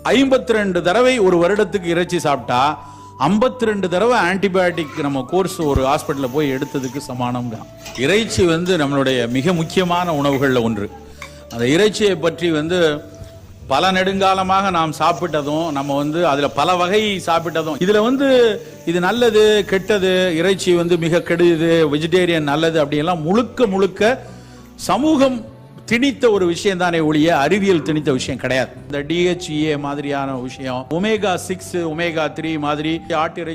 52 தடவை ஒரு வருடத்துக்கு இறைச்சி சாப்பிட்டா 52 தடவை ஆன்டிபயோட்டிக் நம்ம கோர்ஸ் ஒரு ஹாஸ்பிட்டல்ல போய் எடுத்ததுக்கு சமானம் தான். இறைச்சி நம்மளுடைய மிக முக்கியமான உணவுகள்ல ஒன்று. அந்த இறைச்சியை பற்றி பல நெடுங்காலமாக நாம் சாப்பிட்டதும், நம்ம அதுல பல வகை சாப்பிட்டதும், இதுல இது நல்லது கெட்டது, இறைச்சி மிக கெடுது, வெஜிடேரியன் நல்லது அப்படியெல்லாம் முழுக்க முழுக்க சமூகம் திணித்த ஒரு விஷயம் தானே ஒழிய அறிவியல் திணித்த விஷயம் கிடையாது. இந்த DHEA மாதிரியான விஷயம், omega 6 omega 3 மாதிரி ஆட்டு